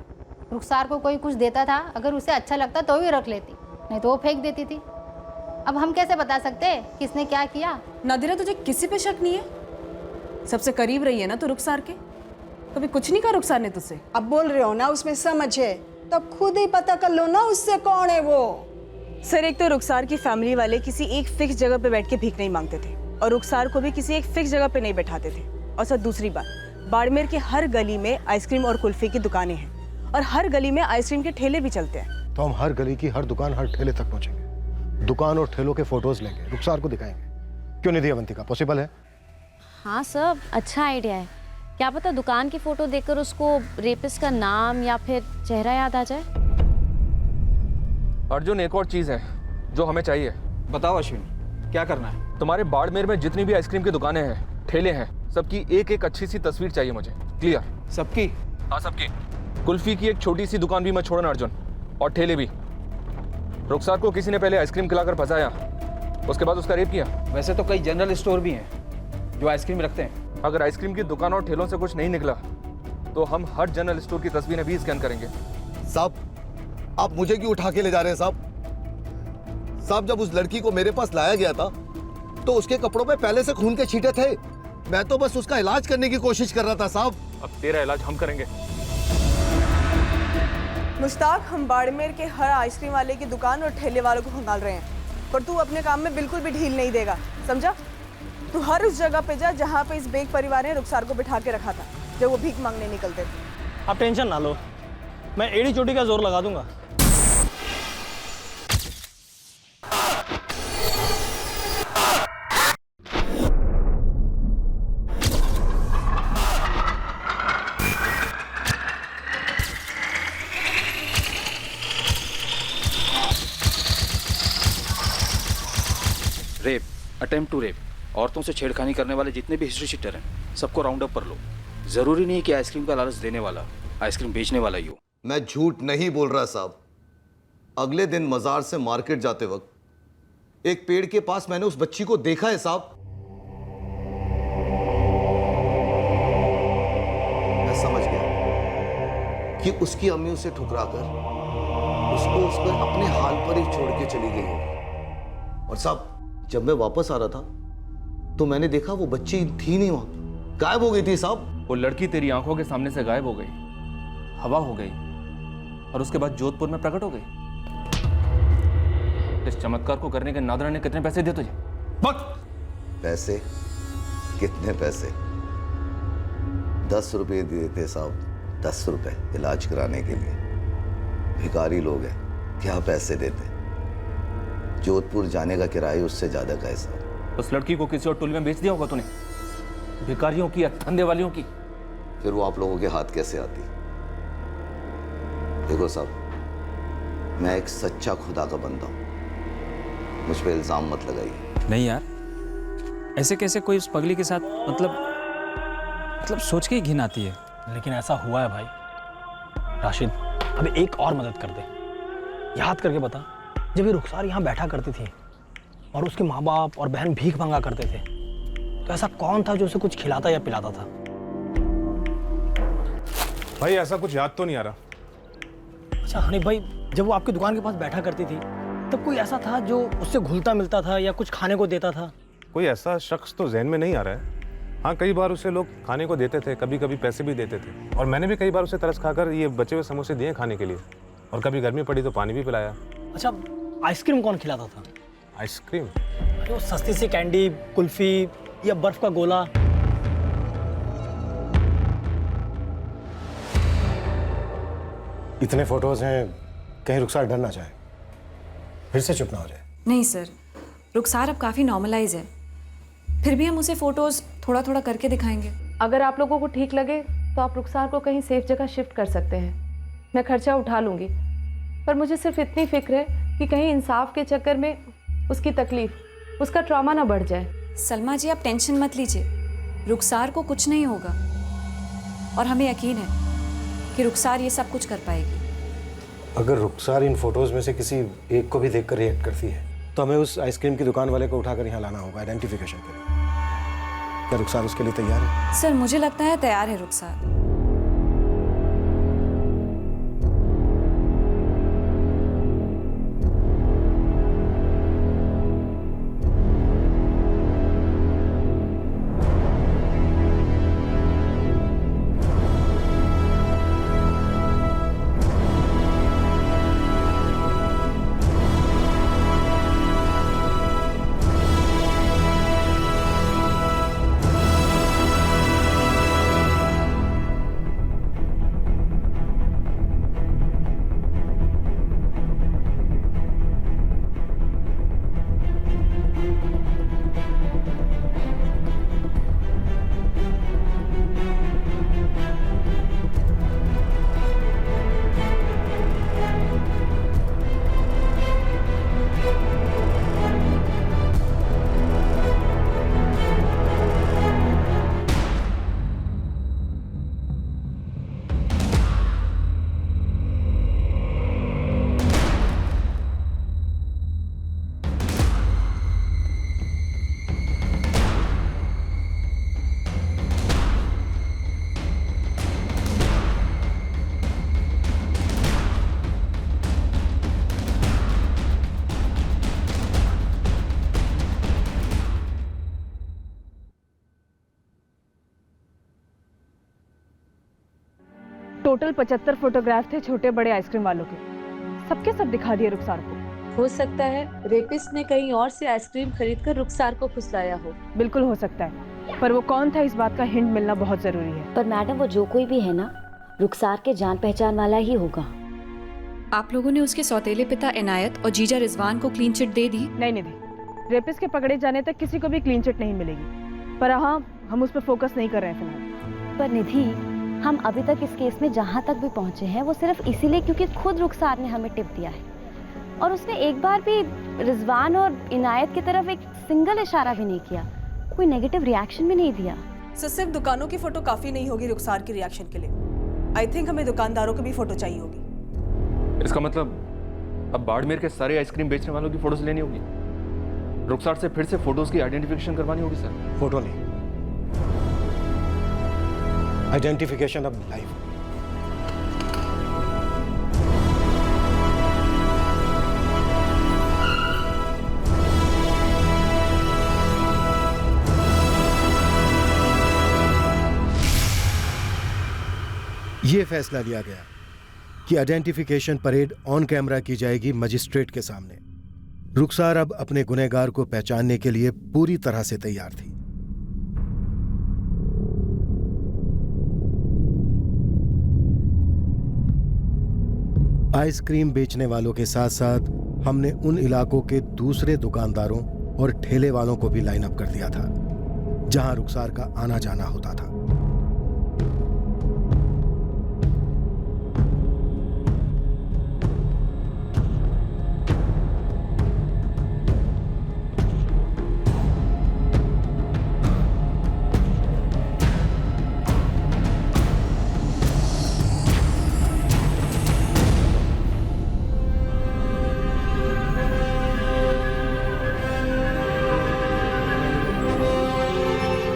रुखसार को कोई कुछ देता था, अगर उसे अच्छा लगता तो भी रख लेती, नहीं तो वो फेंक देती थी। अब हम कैसे बता सकते किसने क्या किया? नादिरा तुझे किसी पे शक नहीं है? सबसे करीब रही है ना तो रुखसार के, कभी कुछ नहीं कहा रुखसार ने तुझसे? अब बोल रहे हो ना उसमें समझ है, तो खुद ही पता कर लो ना उससे कौन है वो। सर एक तो रुखसार की फैमिली वाले किसी एक फिक्स जगह पे बैठ के भीख नहीं मांगते थे, और रुखसार को भी किसी एक फिक्स जगह पे नहीं बैठाते थे। और सर दूसरी बात, बाड़मेर के हर गली में आइसक्रीम और कुल्फी की दुकानें हैं, और हर गली में आइसक्रीम के ठेले भी चलते हैं। तो हम हर गली की हर दुकान, हर ठेले तक पहुंचेंगे, दुकान और ठेलों के फोटोज लेंगे, रुखसार को दिखाएंगे। क्यों नहीं दिया अवंतिका? पॉसिबल है? हाँ सर, अच्छा आइडिया है। क्या पता दुकान की फ़ोटो देखकर उसको रेपिस्ट का नाम या फिर चेहरा याद आ जाए। अर्जुन, एक और चीज़ है जो हमें चाहिए। बताओ अश्विन, क्या करना है? तुम्हारे बाड़मेर में जितनी भी आइसक्रीम की दुकानें हैं, ठेले हैं, सबकी एक एक अच्छी सी तस्वीर चाहिए मुझे। क्लियर? सबकी? हाँ सबकी। कुल्फी की एक छोटी सी दुकान भी मत छोड़ना अर्जुन, और ठेले भी। रुखसार को किसी ने पहले आइसक्रीम खिलाकर फंसाया, उसके बाद उसका रेप किया। वैसे तो कई जनरल स्टोर भी हैं जो आइसक्रीम रखते हैं। अगर आइसक्रीम की दुकान और ठेलों से कुछ नहीं निकला तो हम हर जनरल स्टोर की तस्वीरें भी स्कैन करेंगे। साहब, आप मुझे क्यों उठा के ले जा रहे हैं साहब? साहब, जब उस लड़की को मेरे पास लाया गया था तो उसके कपड़ों पे पहले से खून के छींटे थे। मैं तो बस उसका इलाज करने की कोशिश कर रहा था साहब। अब तेरा इलाज हम करेंगे। मुश्ताक, हम बाड़मेर के हर आइसक्रीम वाले की दुकान और ठेले वालों को खंगाल रहे हैं, पर तू अपने काम में बिल्कुल भी ढील नहीं देगा, समझा? तू हर उस जगह पे जा जहाँ पे इस बेग परिवार ने रुखसार को बिठा के रखा था जब वो भीख मांगने निकलते थे। आप टेंशन ना लो, मैं एड़ी चोटी का जोर लगा दूंगा। रेप, अटेम्प्ट टू रेप, औरतों से छेड़खानी करने वाले जितने भी हिस्ट्री शीटर हैं, सबको राउंड अप कर लो। जरूरी नहीं है कि आइसक्रीम का लालच देने वाला आइसक्रीम बेचने वाला ही हो। मैं झूठ नहीं बोल रहा साहब। अगले दिन मजार से मार्केट जाते वक्त एक पेड़ के पास मैंने उस बच्ची को देखा है साहब। मैं समझ गया कि उसकी अम्मी उसे ठुकराकर उसको अपने हाल पर ही छोड़ के चली गई होगी। और साहब, जब मैं वापस आ रहा था तो मैंने देखा वो बच्ची थी नहीं, वहां गायब हो गई थी साहब। वो लड़की तेरी आंखों के सामने से गायब हो गई, हवा हो गई, और उसके बाद जोधपुर में प्रकट हो गई। इस चमत्कार को करने के नादरा ने कितने पैसे दिए तुझे? पैसे? कितने पैसे? 10 रुपए दिए थे साहब, 10 रुपए इलाज कराने के लिए। भिखारी लोग हैं, क्या पैसे देते? जोधपुर जाने का किराया उससे ज्यादा का है साहब। उस लड़की को किसी और टोली में बेच दिया होगा तूने, भिखारियों की या धंधे वालियों की। फिर वो आप लोगों के हाथ कैसे आती? देखो साहब, मैं एक सच्चा खुदा का बंदा हूं, मुझ पे इल्जाम मत लगाइए। नहीं यार, ऐसे कैसे कोई उस पगली के साथ, मतलब सोच के ही घिन आती है। लेकिन ऐसा हुआ है भाई। राशिद, अब एक और मदद कर दे। याद करके बता, जब ये रुखसार यहाँ बैठा करती थी और उसके माँ बाप और बहन भीख मांगा करते थे, तो ऐसा कौन था जो उसे कुछ खिलाता या पिलाता था? भाई ऐसा कुछ याद तो नहीं आ रहा। अच्छा हनीफ भाई, जब वो आपकी दुकान के पास बैठा करती थी तब कोई ऐसा था जो उससे घुलता मिलता था या कुछ खाने को देता था? कोई ऐसा शख्स तो जहन में नहीं आ रहा है। हाँ, कई बार उसे लोग खाने को देते थे, कभी कभी पैसे भी देते थे, और मैंने भी कई बार उसे तरस खाकर ये बचे हुए समोसे दिए खाने के लिए, और कभी गर्मी पड़ी तो पानी भी पिलाया। अच्छा, आइसक्रीम कौन खिलाता था? आइसक्रीम? जो सस्ती सी कैंडी, कुल्फी या बर्फ का गोला। इतने फोटोज हैं, कहीं रुखसार डर ना जाए, फिर से चुप ना हो जाए। नहीं सर, रुखसार अब काफ़ी नॉर्मलाइज है, फिर भी हम उसे फ़ोटोज़ थोड़ा थोड़ा करके दिखाएंगे। अगर आप लोगों को ठीक लगे तो आप रुखसार को कहीं सेफ जगह शिफ्ट कर सकते हैं। मैं खर्चा उठा लूँगी, पर मुझे सिर्फ इतनी फिक्र है कि कहीं इंसाफ के चक्कर में उसकी तकलीफ, उसका ट्रॉमा ना बढ़ जाए। सलमा जी, आप टेंशन मत लीजिए, रुखसार को कुछ नहीं होगा, और हमें यकीन है कि रुखसार ये सब कुछ कर पाएगी। अगर रुखसार इन फोटोज में से किसी एक को भी देखकर रिएक्ट करती है तो हमें उस आइसक्रीम की दुकान वाले को उठाकर यहाँ लाना होगा आइडेंटिफिकेशन के लिए। क्या रुखसार उसके लिए तैयार है? सर, मुझे लगता है तैयार है रुखसार। टोटल 75 फोटोग्राफ थे छोटे बड़े आइसक्रीम वालों के, सबके सब दिखा दिए रुखसार को। हो सकता है रेपिस्ट ने कहीं और से आइसक्रीम खरीदकर रुखसार को फुसलाया हो। बिल्कुल हो सकता है, पर वो कौन था इस बात का हिंट मिलना बहुत जरूरी है। पर मैडम, वो जो कोई भी है ना, रुखसार के जान पहचान वाला ही होगा। आप लोगों ने उसके सौतेले पिता इनायत और जीजा रिजवान को क्लीन चिट दे दी? नहीं निधि, रेपिस्ट के पकड़े जाने तक किसी को भी क्लीन चिट नहीं मिलेगी, पर हाँ, हम उस पर फोकस नहीं कर रहे हैं फिलहाल। पर निधि, हम अभी तक इस केस में जहाँ तक भी पहुँचे हैं वो सिर्फ इसीलिए क्योंकि खुद रुखसार ने हमें टिप दिया है, और उसने एक बार भी रिजवान और इनायत की तरफ एक सिंगल इशारा भी नहीं किया, कोई नेगेटिव रिएक्शन भी नहीं दिया। सो सिर्फ दुकानों की फोटो काफी नहीं होगी रुखसार की रिएक्शन के लिए। आई थिंक हमें दुकानदारों की भी फोटो चाहिए होगी। इसका मतलब अब बाड़मेर के सारे आइसक्रीम बेचने वालों की फोटोज लेनी होगी, रुखसार से फिर से फोटोज की आइडेंटिफिकेशन करवानी होगी। सर, फोटो नहीं, आइडेंटिफिकेशन अब लाइव। ये फैसला लिया गया कि आइडेंटिफिकेशन परेड ऑन कैमरा की जाएगी मजिस्ट्रेट के सामने। रुखसार अब अपने गुनहगार को पहचानने के लिए पूरी तरह से तैयार थी। आइसक्रीम बेचने वालों के साथ साथ हमने उन इलाकों के दूसरे दुकानदारों और ठेले वालों को भी लाइन अप कर दिया था जहां रुखसार का आना जाना होता था।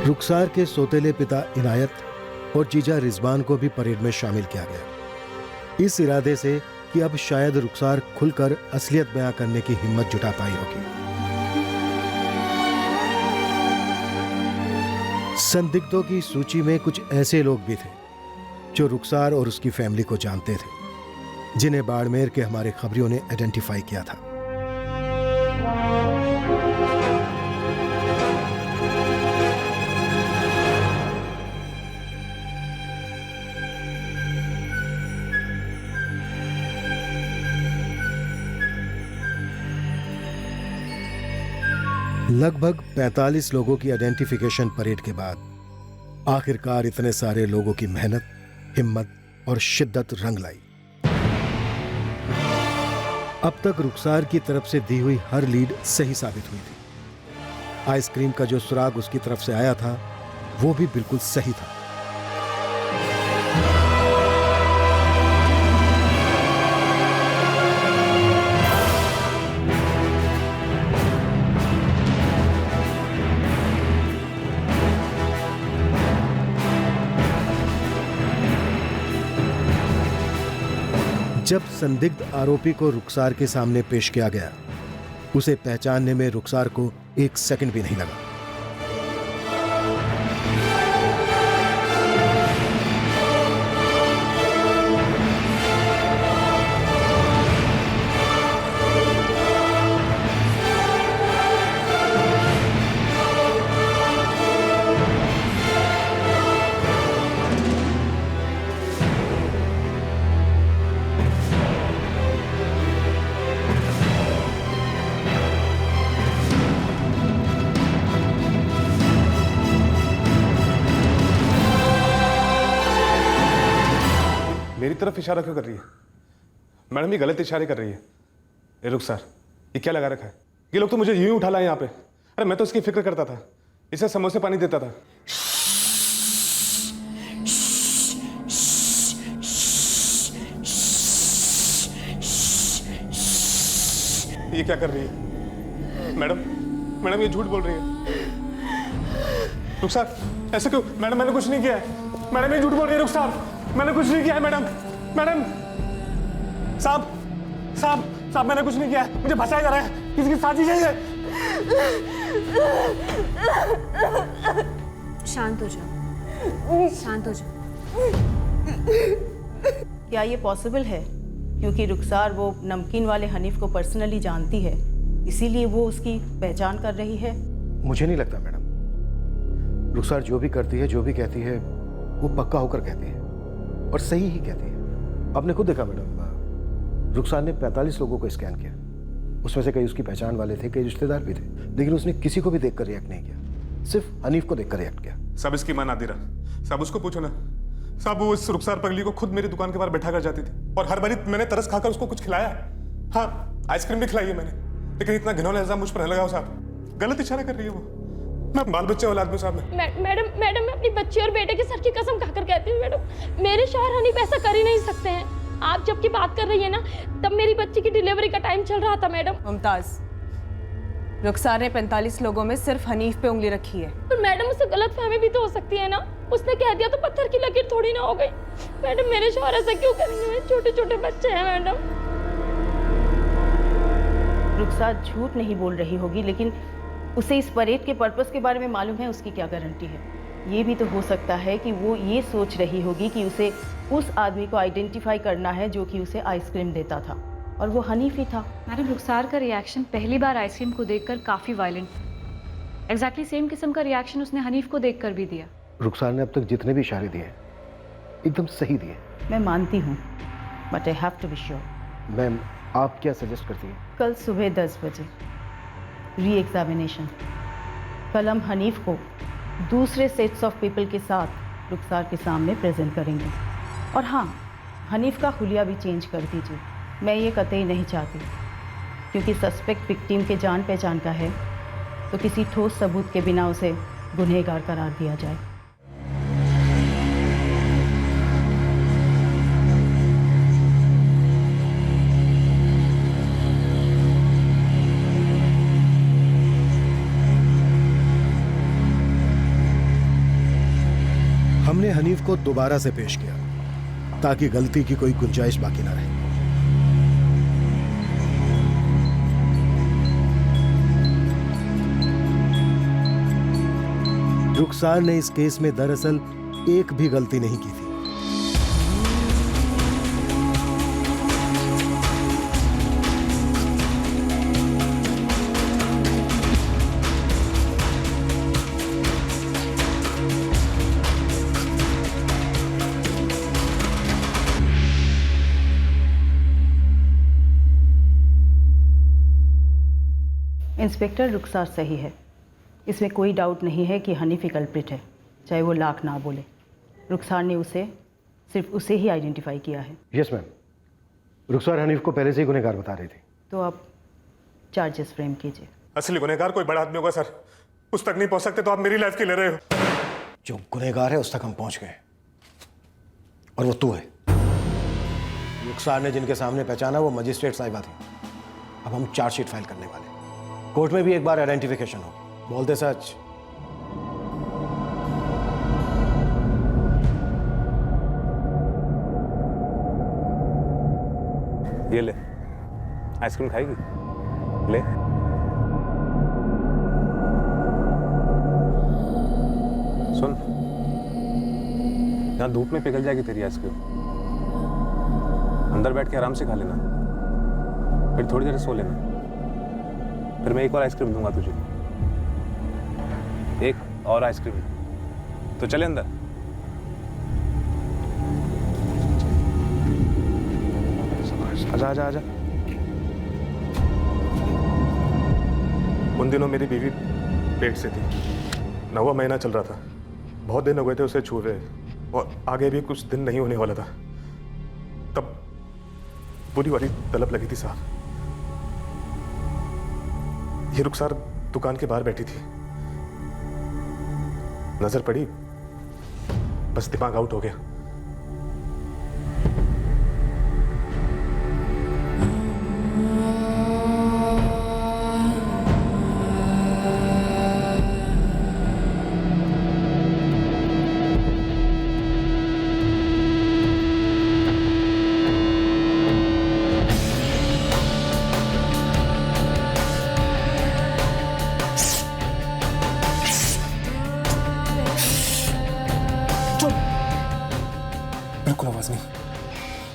रुखसार के सौतेले पिता इनायत और जीजा रिजवान को भी परेड में शामिल किया गया। इस इरादे से कि अब शायद रुखसार खुलकर असलियत बयां करने की हिम्मत जुटा पाई होगी। संदिग्धों की सूची में कुछ ऐसे लोग भी थे जो रुखसार और उसकी फैमिली को जानते थे, जिन्हें बाड़मेर के हमारे खबरियों ने आइडेंटिफाई किया था। लगभग 45 लोगों की आइडेंटिफिकेशन परेड के बाद आखिरकार इतने सारे लोगों की मेहनत, हिम्मत और शिद्दत रंग लाई। अब तक रुखसार की तरफ से दी हुई हर लीड सही साबित हुई थी। आइसक्रीम का जो सुराग उसकी तरफ से आया था वो भी बिल्कुल सही था। जब संदिग्ध आरोपी को रुखसार के सामने पेश किया गया, उसे पहचानने में रुखसार को 1 सेकंड भी नहीं लगा। मेरी तरफ इशारा क्यों कर रही है मैडम? ये गलत इशारे कर रही है। ए रुखसार, ये क्या लगा रखा है? ये लोग तो मुझे यूं ही उठा लाए यहाँ पे। अरे मैं तो इसकी फिक्र करता था, इसे समोसे पानी देता था। ये क्या कर रही है मैडम? मैडम ये झूठ बोल रही है। रुखसार ऐसे क्यों? मैडम मैंने कुछ नहीं किया है। मैडम ये झूठ बोल रही है। रुखसार मैंने कुछ नहीं किया है। मैडम मैडम साहब साहब साहब मैंने कुछ नहीं किया है। मुझे फंसाया जा रहा है, किसी की साजिश है। शांत हो जाओ, शांत हो जाओ। क्या ये पॉसिबल है? क्योंकि रुखसार वो नमकीन वाले हनीफ को पर्सनली जानती है, इसीलिए वो उसकी पहचान कर रही है। मुझे नहीं लगता मैडम। रुखसार जो भी करती है, जो भी कहती है, वो पक्का होकर कहती है और सही ही कहती है। आपने खुद देखा मैडम, रुखसार ने 45 लोगों को स्कैन किया। उसमें से कई उसकी पहचान वाले थे, कई रिश्तेदार भी थे, लेकिन उसने किसी को भी देखकर रिएक्ट नहीं किया, सिर्फ हनीफ को देखकर रिएक्ट किया। सब इसकी मां नादिरा, सब उसको पूछो ना। सब वो इस रुखसार पगली को खुद मेरी दुकान के बाहर बैठा कर जाती थी और हर बारी मैंने तरस खाकर उसको कुछ खिलाया। हाँ, आइसक्रीम भी खिलाई है मैंने, लेकिन इतना घिनौना इल्जाम मुझ पर नहीं लगाओ साहब। गलत इशारा कर रही है वो। मैं बाल बच्चे वाला आदमी साहब। मैडम मैं अपनी बच्ची और बेटे के सर की कसम खाकर कहती हूँ मैडम, मेरे शौहर हनीफ ऐसा कर ही नहीं सकते हैं। आप जब की बात कर रही है ना, तब मेरी बच्ची की डिलीवरी का टाइम चल रहा था मैडम। मुमताज, रुखसार ने 45 लोगों में सिर्फ हनीफ पे उंगली रखी है। पर मैडम उसे गलतफहमी भी तो हो सकती है ना। उसने कह दिया तो पत्थर की लकीर थोड़ी ना हो गई। मैडम मेरे शौहर ऐसा क्यों करेंगे? छोटे छोटे बच्चे हैं मैडम। रुखसार झूठ नहीं बोल रही होगी, लेकिन उसे इस परेड के पर्पस के बारे में मालूम है, उसकी क्या गारंटी है? ये भी तो हो सकता है कि वो ये सोच रही होगी कि उसे उस आदमी को आइडेंटिफाई करना है जो कि उसे आइसक्रीम देता था, और वो हनीफ ही था। मैडम रुखसार का रिएक्शन पहली बार आइसक्रीम को देखकर काफ़ी वायलेंट था। एग्जैक्टली सेम किस्म का रिएक्शन उसने हनीफ को देखकर भी दिया। रुखसार ने अब तक जितने भी इशारे दिए एकदम सही दिए। मैं मानती हूँ, but I have to be sure. Ma'am, आप क्या सजेस्ट करती हैं? कल सुबह 10 बजे री एग्जामिनेशन। कल हम हनीफ को दूसरे सेट्स ऑफ पीपल के साथ रुखसार के सामने प्रेजेंट करेंगे। और हाँ, हनीफ का हुलिया भी चेंज कर दीजिए। मैं ये कतई नहीं चाहती, क्योंकि सस्पेक्ट विक्टिम के जान पहचान का है, तो किसी ठोस सबूत के बिना उसे गुनहगार करार दिया जाए। हमने हनीफ को दोबारा से पेश किया ताकि गलती की कोई गुंजाइश बाकी ना रहे। रुखसार ने इस केस में दरअसल एक भी गलती नहीं की थी। इंस्पेक्टर, रुखसार सही है। इसमें कोई डाउट नहीं है कि हनीफ ही कल्प्रिट है, चाहे वो लाख ना बोले। रुखसार ने सिर्फ उसे ही आइडेंटिफाई किया है। यस मैम, रुखसार हनीफ को पहले से ही गुनहगार बता रही थी। तो आप चार्जेस फ्रेम कीजिए। असली गुनहगार कोई बड़ा आदमी होगा सर, उस तक नहीं पहुंच सकते तो आप मेरी लाइफ की ले रहे हो। जो गुनहगार है उस तक हम पहुंच गए, और वो तू है। रुखसार ने जिनके सामने पहचाना वो मजिस्ट्रेट साहिबा थी। अब हम चार्जशीट फाइल करने वाले, कोर्ट में भी एक बार आइडेंटिफिकेशन हो। बोलते सच। ये ले, आइसक्रीम खाएगी? ले। सुन, यहाँ धूप में पिघल जाएगी तेरी आइसक्रीम। अंदर बैठ के आराम से खा लेना, फिर थोड़ी देर सो लेना, फिर मैं एक और आइसक्रीम दूंगा तुझे। एक और आइसक्रीम। तो चले अंदर। आजा आजा आजा। उन दिनों मेरी बीवी पेट से थी, 9वां महीना चल रहा था। बहुत दिन हो गए थे उसे छूए, और आगे भी कुछ दिन नहीं होने वाला था। तब पूरी वाली तलब लगी थी साहब। ये रुखसार दुकान के बाहर बैठी थी, नजर पड़ी, बस दिमाग आउट हो गया। बिल्कुल आवाज नहीं,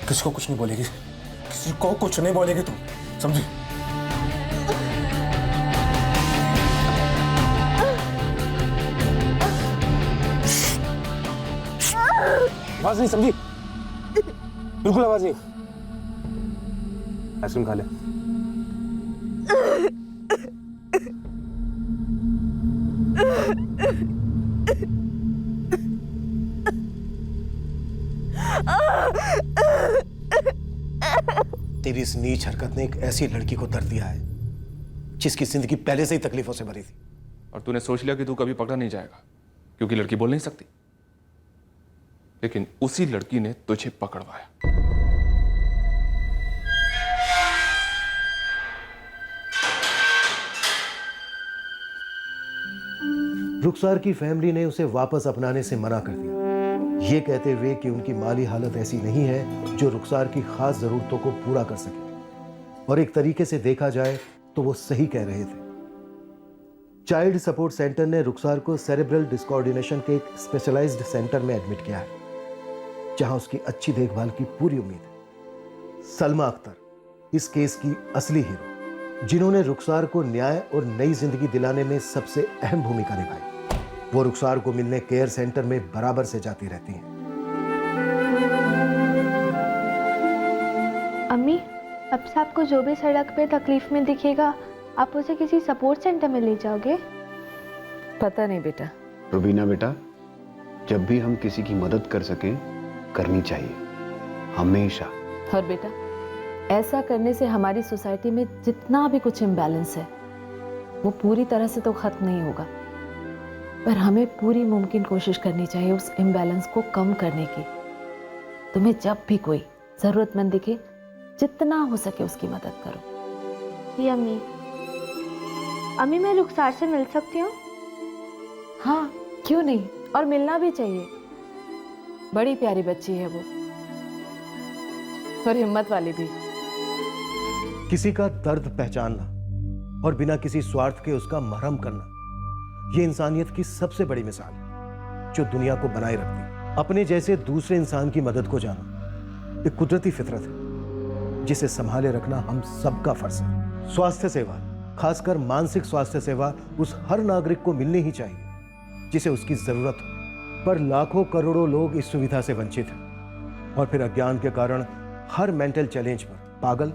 किसी को कुछ नहीं बोलेगी, किसी को कुछ नहीं बोलेगी तुम, समझी? आवाज नहीं, समझी? बिल्कुल आवाज नहीं। आइसक्रीम खा ले। तेरी इस नीच हरकत ने एक ऐसी लड़की को दर्द दिया है जिसकी जिंदगी पहले से ही तकलीफों से भरी थी। और तूने सोच लिया कि तू कभी पकड़ा नहीं जाएगा क्योंकि लड़की बोल नहीं सकती, लेकिन उसी लड़की ने तुझे पकड़वाया। रुखसार की फैमिली ने उसे वापस अपनाने से मना कर दिया, ये कहते हुए कि उनकी माली हालत ऐसी नहीं है जो रुखसार की खास जरूरतों को पूरा कर सके। और एक तरीके से देखा जाए तो वो सही कह रहे थे। चाइल्ड सपोर्ट सेंटर ने रुखसार को सेरेब्रल डिसकोऑर्डिनेशन के एक स्पेशलाइज्ड सेंटर में एडमिट किया है, जहां उसकी अच्छी देखभाल की पूरी उम्मीद है। सलमा अख्तर, इस केस की असली हीरो, जिन्होंने रुखसार को न्याय और नई जिंदगी दिलाने में सबसे अहम भूमिका निभाई, वो रुखसार को मिलने केयर सेंटर में बराबर से जाती रहती हैं। अम्मी, अब से आपको जो भी सड़क पे तकलीफ में दिखेगा आप उसे किसी सपोर्ट सेंटर में ले जाओगे? पता नहीं बेटा। रुबीना बेटा, जब भी हम किसी की मदद कर सकें करनी चाहिए, हमेशा। और बेटा, ऐसा करने से हमारी सोसाइटी में जितना भी कुछ इम्बैलेंस है वो पूरी तरह से तो खत्म नहीं होगा, पर हमें पूरी मुमकिन कोशिश करनी चाहिए उस इम्बैलेंस को कम करने की। तुम्हें जब भी कोई जरूरतमंद दिखे जितना हो सके उसकी मदद करो। ये अम्मी, अम्मी मैं रुखसार से मिल सकती हूँ? हाँ, क्यों नहीं, और मिलना भी चाहिए। बड़ी प्यारी बच्ची है वो, और हिम्मत वाली भी। किसी का दर्द पहचानना और बिना किसी स्वार्थ के उसका मरहम करना ये इंसानियत की सबसे बड़ी मिसाल है जो दुनिया को बनाए रखती है। अपने जैसे दूसरे इंसान की मदद को जानो एक कुदरती फितरत है जिसे संभाले रखना हम सबका फर्ज है। स्वास्थ्य सेवा, खासकर मानसिक स्वास्थ्य सेवा, उस हर नागरिक को मिलनी ही चाहिए जिसे उसकी जरूरत हो, पर लाखों करोड़ों लोग इस सुविधा से वंचित हैं और फिर अज्ञान के कारण हर मेंटल चैलेंज पर पागल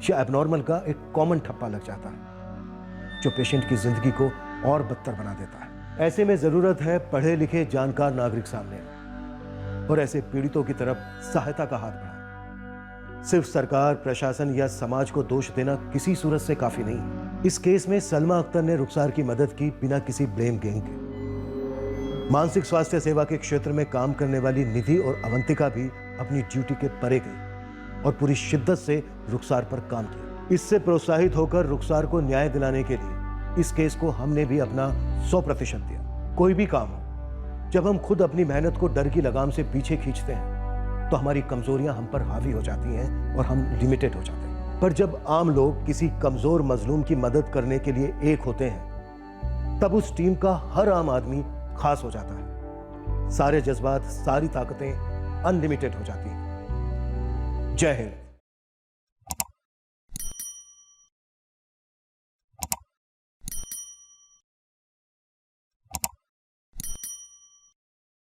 या एबनॉर्मल का एक कॉमन ठप्पा लग जाता है जो पेशेंट की जिंदगी को और बदतर बना देता है। ऐसे में जरूरत है पढ़े लिखे जानकार नागरिक सामने आए और ऐसे पीड़ितों की तरफ सहायता का हाथ बढ़ाए। सिर्फ सरकार, प्रशासन या समाज को दोष देना किसी सूरत से काफी नहीं। इस केस में सलमा अख्तर ने रुखसार की मदद की बिना किसी ब्लेम गेम के। मानसिक स्वास्थ्य सेवा के क्षेत्र में काम करने वाली निधि और अवंतिका भी अपनी ड्यूटी के परे गई और पूरी शिद्दत से रुखसार पर काम किया। इससे प्रोत्साहित होकर रुखसार को न्याय दिलाने के लिए इस केस को हमने भी अपना 100% दिया। कोई भी काम हो, जब हम खुद अपनी मेहनत को डर की लगाम से पीछे खींचते हैं तो हमारी कमजोरियां हम पर हावी हो जाती हैं और हम लिमिटेड हो जाते हैं। पर जब आम लोग किसी कमजोर मजलूम की मदद करने के लिए एक होते हैं तब उस टीम का हर आम आदमी खास हो जाता है। सारे जज्बात, सारी ताकतें अनलिमिटेड हो जाती हैं। जय हिंद।